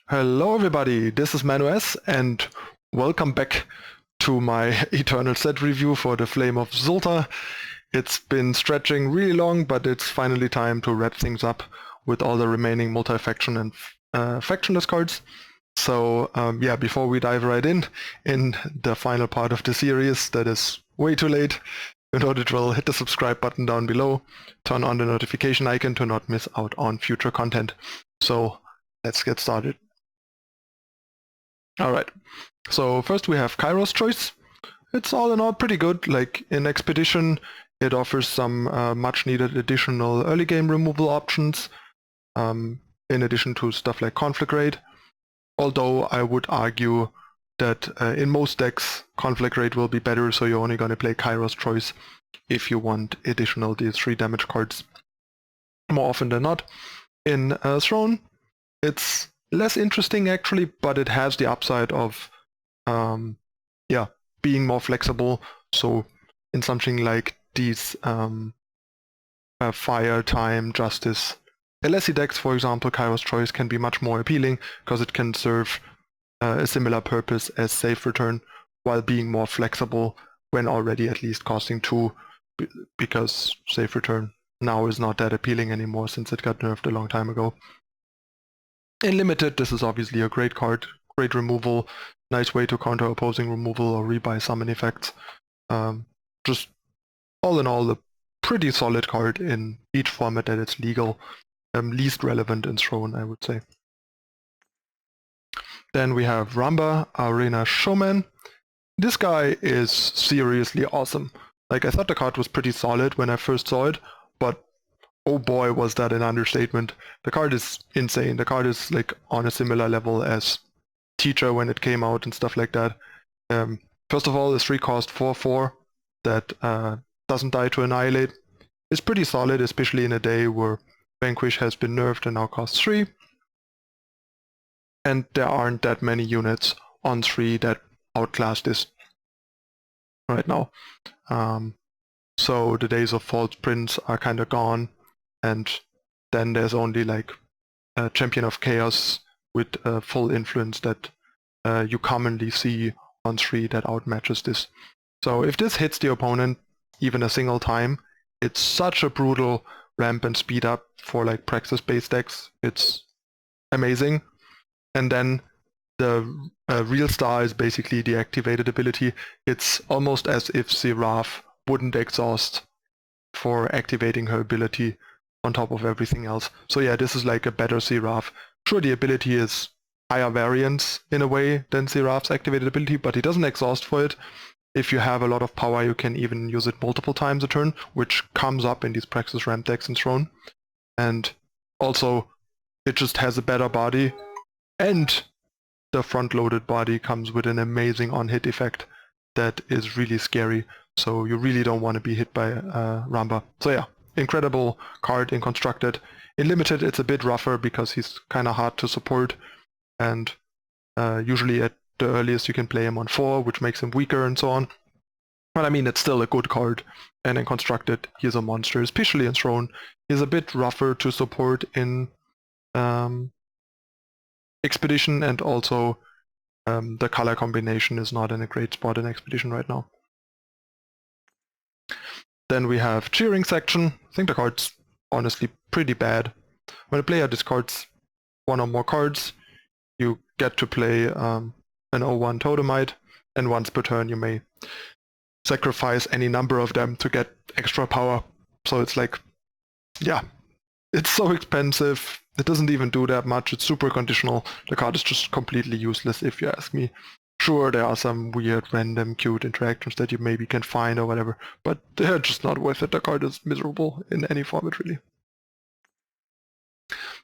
Hello everybody, this is ManuS and welcome back to my Eternal set review for the Flame of Xulta. It's been stretching really long, but it's finally time to wrap things up with all the remaining multi-faction and factionless cards. So yeah, before we dive right in the final part of the series that is way too late, in order to hit the subscribe button down below, turn on the notification icon to not miss out on future content. So let's get started. Alright, so first we have Kairos Choice. It's all in all pretty good. Like in Expedition, it offers some much needed additional early game removal options, in addition to stuff like Conflict Rate. Although I would argue that in most decks, Conflict Rate will be better, so you're only going to play Kairos Choice if you want additional D3 damage cards more often than not. In Throne, it's less interesting actually, but it has the upside of yeah, being more flexible. So in something like these Fire, Time, Justice, LSE decks, for example, Kairos Choice can be much more appealing because it can serve a similar purpose as Safe Return while being more flexible when already at least costing 2, because Safe Return now is not that appealing anymore since it got nerfed a long time ago. In Limited, this is obviously a great card, great removal, nice way to counter opposing removal or rebuy summon effects. Just all in all, a pretty solid card in each format that it's legal. Least relevant in Throne, I would say. Then we have Rambha, Arena Showman. This guy is seriously awesome. Like, I thought the card was pretty solid when I first saw it, but oh boy, was that an understatement. The card is insane. The card is like on a similar level as Teacher when it came out and stuff like that. First of all, the 3-cost 4/4 that doesn't die to annihilate is pretty solid, especially in a day where Vanquish has been nerfed and now costs 3. And there aren't that many units on 3 that outclass this right now. So the days of False Prince are kind of gone. And then there's only like a Champion of Chaos with full influence that you commonly see on 3 that outmatches this. So if this hits the opponent even a single time, it's such a brutal ramp and speed up for like Praxis-based decks. It's amazing. And then the real star is basically the activated ability. It's almost as if Seraph wouldn't exhaust for activating her ability on top of everything else. So yeah, this is like a better Seraph. Sure, the ability is higher variance in a way than Seraph's activated ability, but he doesn't exhaust for it. If you have a lot of power, you can even use it multiple times a turn, which comes up in these Praxis ramp decks in Throne. And also, it just has a better body, and the front-loaded body comes with an amazing on-hit effect that is really scary. So you really don't want to be hit by Rambha. So yeah, incredible card in Constructed. In Limited, it's a bit rougher because he's kind of hard to support, and usually at the earliest you can play him on 4, which makes him weaker and so on. But I mean, it's still a good card, and in Constructed, he's a monster, especially in Throne. He's a bit rougher to support in Expedition, and also the color combination is not in a great spot in Expedition right now. Then we have Cheering Section. I think the card's honestly pretty bad. When a player discards 1 or more cards, you get to play an 0/1 Totemite, and once per turn you may sacrifice any number of them to get extra power. So it's like, yeah, it's so expensive. It doesn't even do that much. It's super conditional. The card is just completely useless if you ask me. Sure, there are some weird, random, cute interactions that you maybe can find or whatever, but they're just not worth it. The card is miserable in any format, really.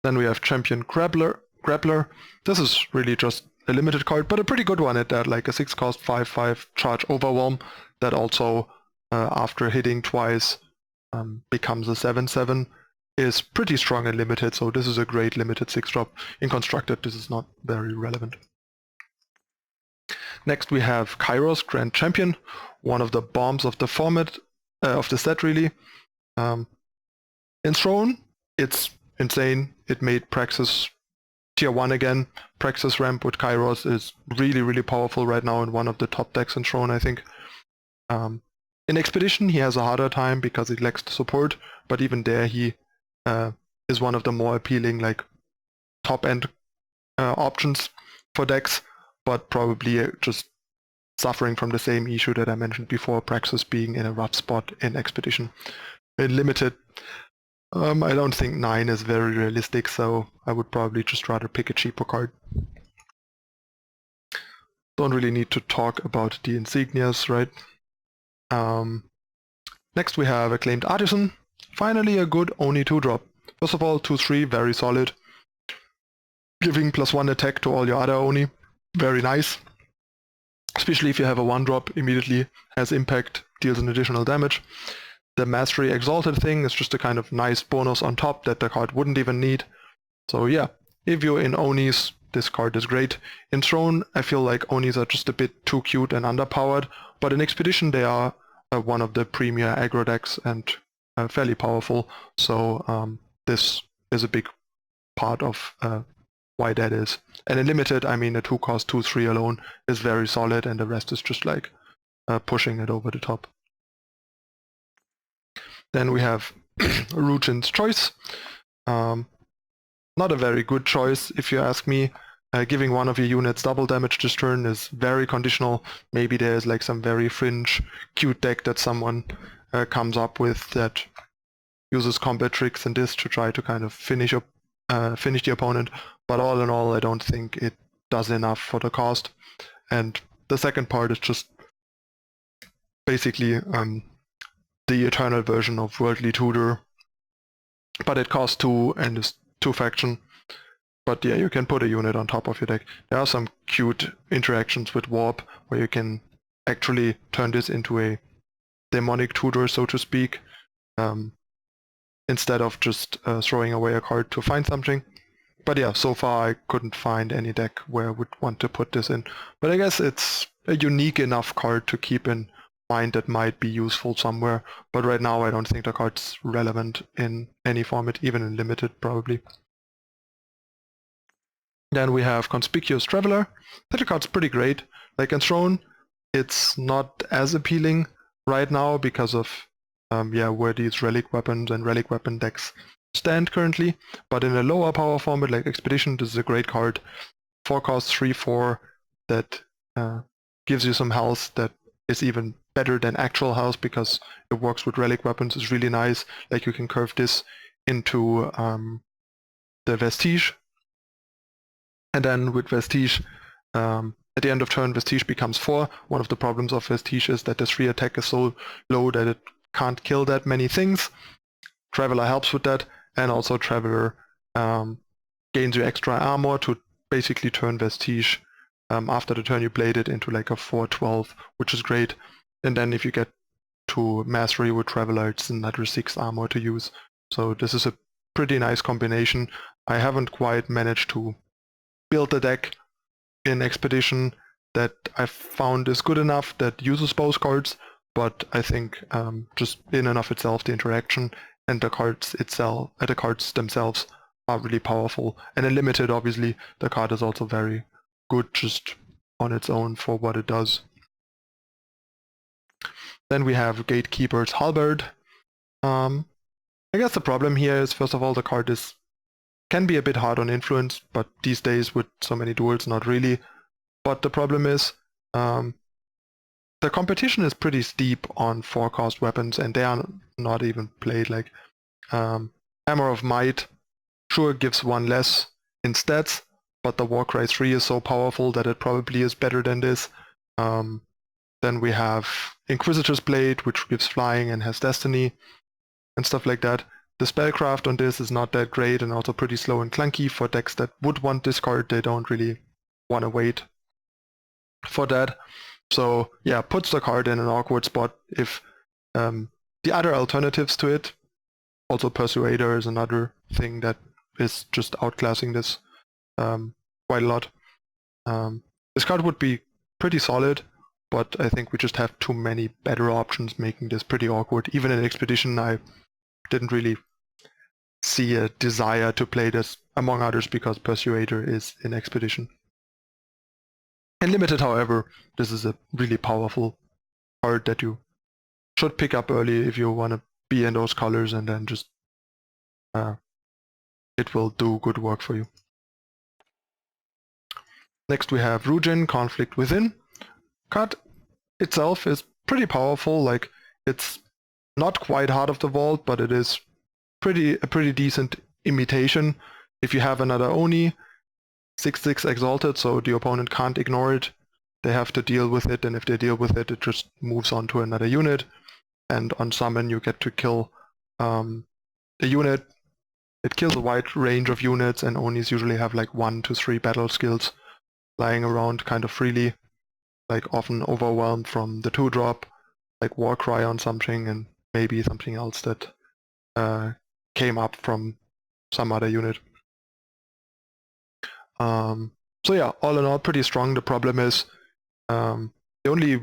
Then we have Champion Grappler. This is really just a limited card, but a pretty good one at that, like a 6-cost 5/5 charge Overwhelm that also, after hitting twice, becomes a 7/7. Is pretty strong and limited, so this is a great limited 6-drop. In Constructed, this is not very relevant. Next we have Kairos Grand Champion, one of the bombs of the format, of the set really. In Throne, it's insane. It made Praxis Tier 1 again, Praxis Ramp with Kairos is really powerful right now and one of the top decks in Throne, I think. In Expedition he has a harder time because he lacks the support, but even there he is one of the more appealing like top-end options for decks, but probably just suffering from the same issue that I mentioned before, Praxis being in a rough spot in Expedition. In Limited, I don't think 9 is very realistic, so I would probably just rather pick a cheaper card. Don't really need to talk about the insignias, right? Next we have Acclaimed Artisan. Finally a good Oni 2-drop. First of all, 2/3, very solid. Giving +1 attack to all your other Oni, very nice. Especially if you have a 1-drop, immediately has impact, deals an additional damage. The Mastery Exalted thing is just a kind of nice bonus on top that the card wouldn't even need. So yeah, if you're in Onis, this card is great. In Throne, I feel like Onis are just a bit too cute and underpowered, but in Expedition they are one of the premier aggro decks and fairly powerful, so this is a big part of why that is. And in Limited, I mean, a 2-cost 2/3 alone is very solid, and the rest is just like pushing it over the top. Then we have Wujin's Choice. Not a very good choice, if you ask me. Giving one of your units double damage this turn is very conditional. Maybe there's like some very fringe, cute deck that someone comes up with that uses combat tricks and this to try to kind of finish the opponent. But all in all, I don't think it does enough for the cost. And the second part is just basically the eternal version of Worldly Tutor, but it costs 2 and is 2 faction. But yeah, you can put a unit on top of your deck. There are some cute interactions with Warp where you can actually turn this into a demonic tutor, so to speak, instead of just throwing away a card to find something. But yeah, so far I couldn't find any deck where I would want to put this in. But I guess it's a unique enough card to keep in mind that might be useful somewhere. But right now I don't think the card's relevant in any format, even in Limited probably. Then we have Conspicuous Traveler. That card's pretty great. Like in Throne, it's not as appealing right now because of where these relic weapons and relic weapon decks stand currently. But in a lower power format like Expedition, this is a great card. 4-cost 3/4 that gives you some health that is even better than actual health because it works with relic weapons. It's really nice. Like you can curve this into the Vestige. And then with Vestige, at the end of turn, Vestige becomes 4. One of the problems of Vestige is that the 3 attack is so low that it can't kill that many things. Traveler helps with that, and also Traveler gains you extra armor to basically turn Vestige after the turn you played it into like a 4/12, which is great. And then if you get to Mastery with Traveler, it's another 6 armor to use. So this is a pretty nice combination. I haven't quite managed to build a deck in Expedition that I found is good enough that uses both cards, but I think just in and of itself, the interaction and the cards themselves are really powerful. And in Limited, obviously, the card is also very good just on its own for what it does. Then we have Gatekeepers Hubbard. I guess the problem here is, first of all, the card can be a bit hard on influence, but these days with so many duels, not really. But the problem is the competition is pretty steep on 4-cost weapons, and they are not even played. Like Hammer of Might, sure, gives 1 less in stats, but the Warcry 3 is so powerful that it probably is better than this. Then we have Inquisitors Blade, which gives flying and has destiny and stuff like that. The spellcraft on this is not that great and also pretty slow and clunky for decks that would want this card. They don't really want to wait for that. So yeah, puts the card in an awkward spot if the other alternatives to it, also Persuader is another thing that is just outclassing this quite a lot. This card would be pretty solid, but I think we just have too many better options, making this pretty awkward. Even in Expedition, I didn't really see a desire to play this among others because Persuader is in Expedition. In Limited, however, this is a really powerful card that you should pick up early if you want to be in those colors, and then just it will do good work for you. Next we have Wujin Conflict Within. Card itself is pretty powerful. Like, it's not quite Heart of the Vault, but it is a pretty decent imitation. If you have another Oni, 6/6 Exalted, so the opponent can't ignore it. They have to deal with it, and if they deal with it, it just moves on to another unit. And on summon, you get to kill a unit. It kills a wide range of units, and Onis usually have like 1 to 3 battle skills lying around kind of freely, like often overwhelmed from the 2-drop, like Warcry on something, and maybe something else that came up from some other unit. So yeah, all in all, pretty strong. The problem is the only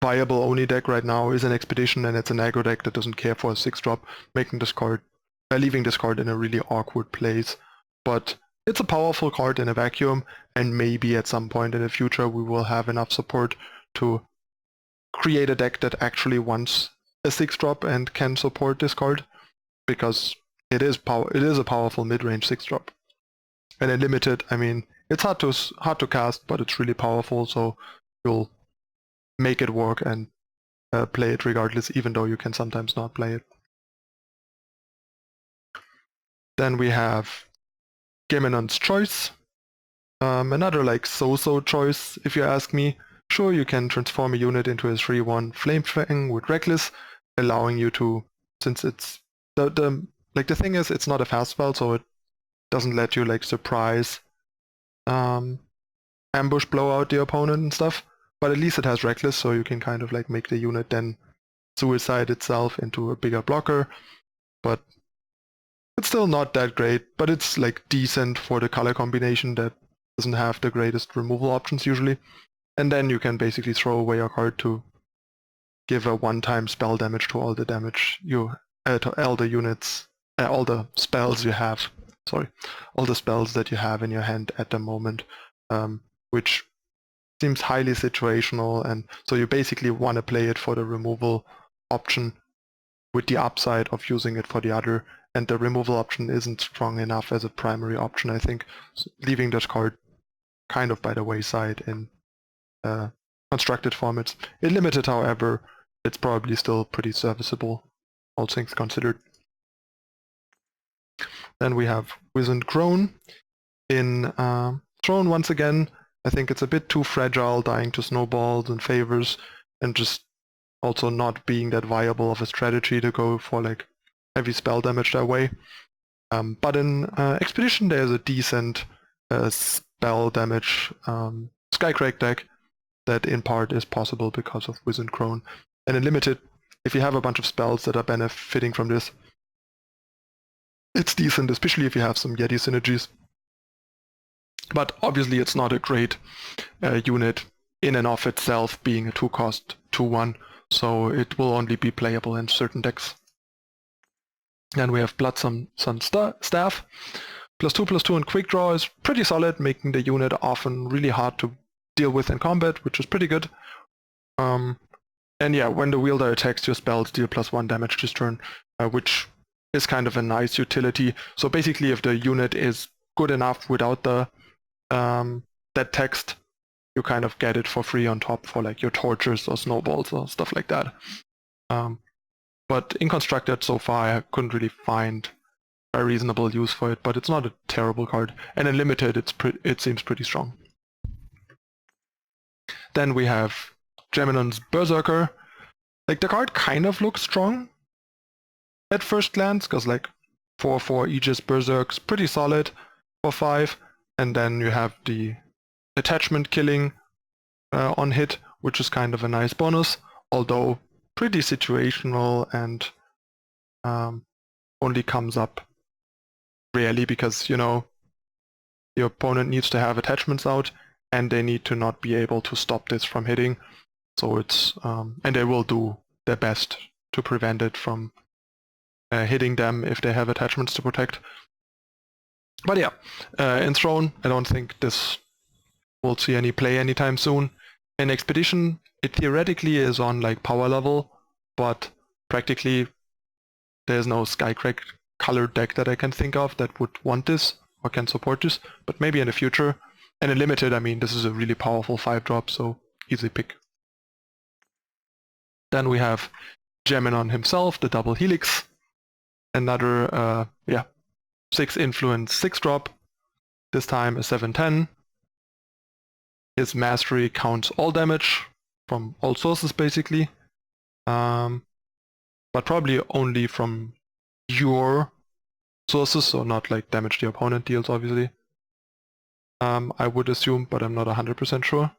viable Oni deck right now is an Expedition, and it's an aggro deck that doesn't care for a 6-drop, making this card, leaving this card in a really awkward place. But it's a powerful card in a vacuum, and maybe at some point in the future we will have enough support to create a deck that actually wants a 6-drop and can support this card, because it is a powerful mid-range 6-drop. And in Limited, I mean, it's hard to cast, but it's really powerful, so you'll make it work and play it regardless, even though you can sometimes not play it. Then we have Gemenon's Choice. Another like so-so choice, if you ask me. Sure, you can transform a unit into a 3/1 Flame Fang with Reckless, allowing you to, since it's the thing is, it's not a fast spell, so it doesn't let you like surprise ambush blow out the opponent and stuff, but at least it has Reckless, so you can kind of like make the unit then suicide itself into a bigger blocker. But it's still not that great, but it's like decent for the color combination that doesn't have the greatest removal options usually. And then you can basically throw away your card to give a one-time spell damage to all the damage you to all the units, all the spells you have. Sorry, all the spells that you have in your hand at the moment, which seems highly situational, and so you basically want to play it for the removal option with the upside of using it for the other, and the removal option isn't strong enough as a primary option, I think, so leaving that card kind of by the wayside in constructed formats. In Limited, however, it's probably still pretty serviceable, all things considered. Then we have Wizard Crone. In Throne, once again, I think it's a bit too fragile, dying to snowballs and favors, and just also not being that viable of a strategy to go for like heavy spell damage that way. But in Expedition, there's a decent spell damage Skycrake deck that in part is possible because of Wizard Crone. And in Limited, if you have a bunch of spells that are benefiting from this, it's decent, especially if you have some Yeti synergies. But obviously it's not a great unit in and of itself, being a 2-cost 2/1, so it will only be playable in certain decks. Then we have Bloodsun Staff. +2/+2 and Quick Draw is pretty solid, making the unit often really hard to deal with in combat, which is pretty good. And yeah, when the wielder attacks, your spells deal +1 damage this turn, which is kind of a nice utility. So basically, if the unit is good enough without the that text, you kind of get it for free on top for like your tortures or snowballs or stuff like that. But in Constructed so far, I couldn't really find a reasonable use for it, but it's not a terrible card. And in Limited, it seems pretty strong. Then we have Gemenon's Berserker. Like, the card kind of looks strong at first glance, because like 4/4 Aegis Berserk's pretty solid for 5, and then you have the attachment killing on hit, which is kind of a nice bonus, although pretty situational and only comes up rarely because, you know, your opponent needs to have attachments out and they need to not be able to stop this from hitting. So it's and they will do their best to prevent it from hitting them if they have attachments to protect. But yeah, in Throne, I don't think this will see any play anytime soon. In Expedition, it theoretically is on like power level, but practically there's no Skycrack colored deck that I can think of that would want this or can support this, but maybe in the future. And in Limited, I mean, this is a really powerful 5-drop, so easy pick. Then we have Gemenon himself, the double Helix. Another, 6 influence, 6-drop. This time a 7/10. His mastery counts all damage from all sources, basically. But probably only from your sources, so not like damage the opponent deals, obviously. I would assume, but I'm not 100% sure.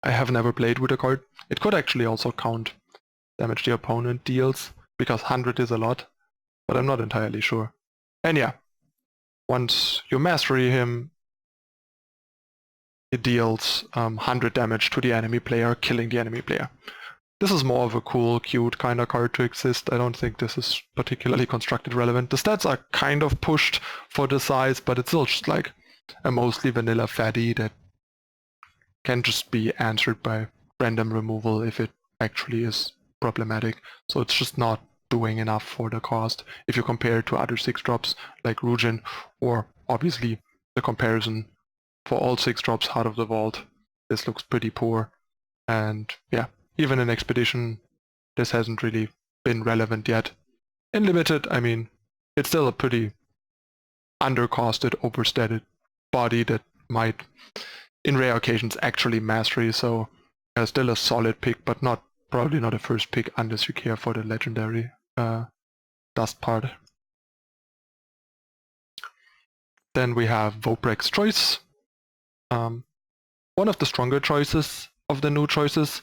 I have never played with a card. It could actually also count damage the opponent deals, because 100 is a lot, but I'm not entirely sure. And yeah, once you mastery him, it deals 100 damage to the enemy player, killing the enemy player. This is more of a cool, cute kind of card to exist. I don't think this is particularly constructed relevant. The stats are kind of pushed for the size, but it's still just like a mostly vanilla fatty that can just be answered by random removal if it actually is problematic. So it's just not doing enough for the cost if you compare it to other 6-drops like Wujin, or obviously the comparison for all 6-drops out of the vault. This looks pretty poor, and yeah, even in Expedition this hasn't really been relevant yet. In Limited, I mean, it's still a pretty undercosted, overstated body that might in rare occasions actually mastery, so still a solid pick, but probably not a first pick unless you care for the legendary dust part. Then we have Voprek's Choice. One of the stronger choices of the new choices.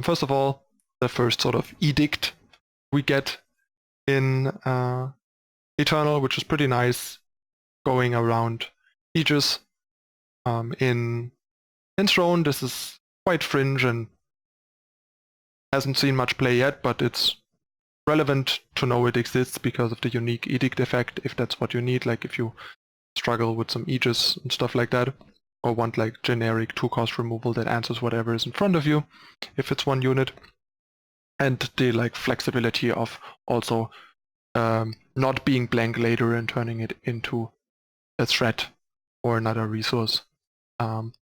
First of all, the first sort of edict we get in Eternal, which is pretty nice, going around Aegis. In Throne, this is quite fringe and hasn't seen much play yet, but it's relevant to know it exists because of the unique edict effect, if that's what you need, like if you struggle with some Aegis and stuff like that, or want like generic 2-cost removal that answers whatever is in front of you, if it's one unit. And the like flexibility of also not being blank later and turning it into a threat or another resource.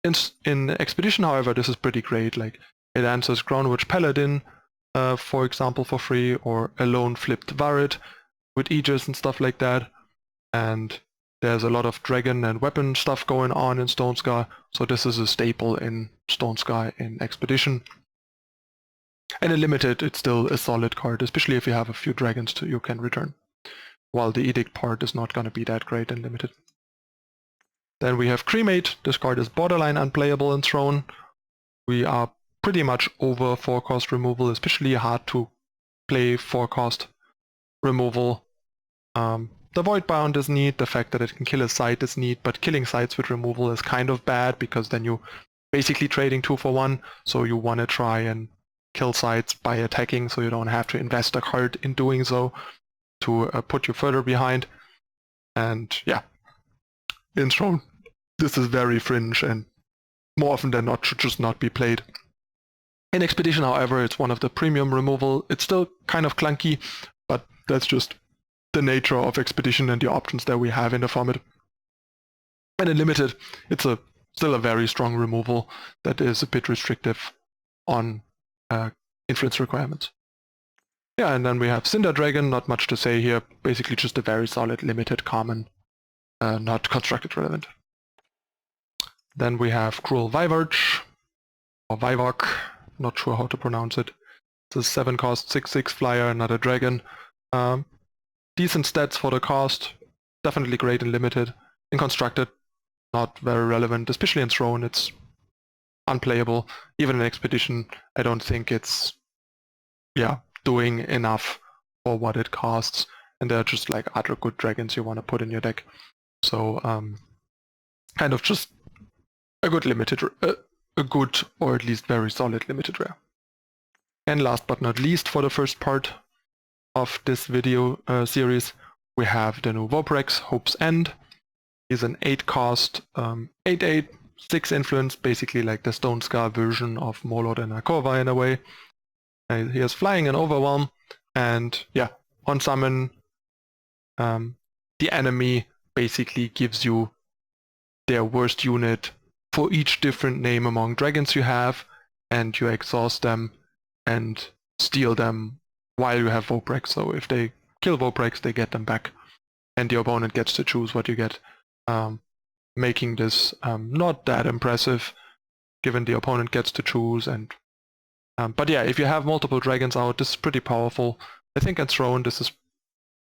In Expedition, however, this is pretty great. Like it answers Groundwatch Paladin, for example, for free, or a lone flipped Varret with Aegis and stuff like that. And there's a lot of dragon and weapon stuff going on in Stone Sky, so this is a staple in Stone Sky in Expedition. And in Limited, it's still a solid card, especially if you have a few dragons you can return, while the Edict part is not going to be that great in Limited. Then we have Cremate. This card is borderline unplayable in Throne. We are pretty much over 4-cost removal, especially hard to play 4-cost removal. The Void Bound is neat, the fact that it can kill a site is neat, but killing sites with removal is kind of bad because then you're basically trading 2 for 1, so you want to try and kill sites by attacking so you don't have to invest a card in doing so to put you further behind. And yeah, in Throne, this is very fringe and more often than not should just not be played. In Expedition, however, it's one of the premium removal. It's still kind of clunky, but that's just the nature of Expedition and the options that we have in the format. And in Limited, it's still a very strong removal that is a bit restrictive on influence requirements. Yeah, and then we have Cinder Dragon, not much to say here, basically just a very solid Limited common, not constructed relevant. Then we have Cruel Vivarch, or Vivok, not sure how to pronounce it. It's a 7-cost 6/6 flyer, another dragon. Decent stats for the cost, definitely great in Limited. In Constructed, not very relevant, especially in Throne, it's unplayable. Even in Expedition, I don't think it's doing enough for what it costs, and they're just like other good dragons you want to put in your deck. So kind of just a good limited, a good or at least very solid limited rare. And last but not least, for the first part of this video series, we have the new Voprex, Hope's End. He's an 8 cost, 8/8, 6 influence, basically like the Stone Scar version of Molot and Akova in a way. He has Flying and Overwhelm, and yeah, on summon, the enemy basically gives you their worst unit for each different name among dragons you have, and you exhaust them and steal them while you have Voprex. So if they kill Voprex, they get them back, and the opponent gets to choose what you get, making this not that impressive, given the opponent gets to choose. And but yeah, if you have multiple dragons out, this is pretty powerful. I think on Throne, this is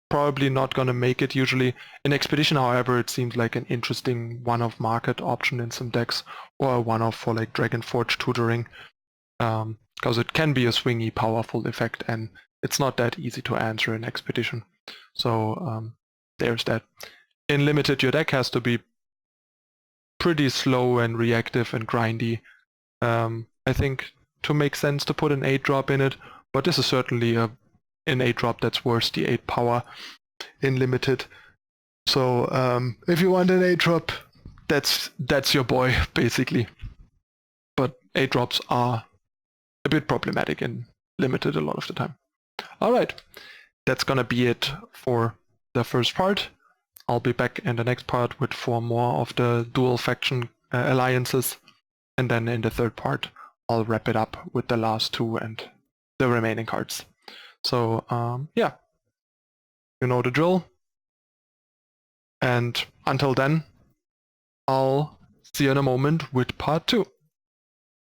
probably not going to make it usually. In Expedition, however, it seems like an interesting one-off market option in some decks, or a one-off for like Dragonforge tutoring, because it can be a swingy, powerful effect, and it's not that easy to answer in Expedition. So there's that. In Limited, your deck has to be pretty slow and reactive and grindy, I think, to make sense to put an 8-drop in it, but this is certainly an 8-drop that's worth the 8 power in Limited. So if you want an 8-drop, that's your boy, basically. But 8-drops are a bit problematic in Limited a lot of the time. Alright, that's gonna be it for the first part. I'll be back in the next part with 4 more of the dual faction alliances, and then in the third part I'll wrap it up with the last 2 and the remaining cards. So yeah, you know the drill, and until then I'll see you in a moment with part 2.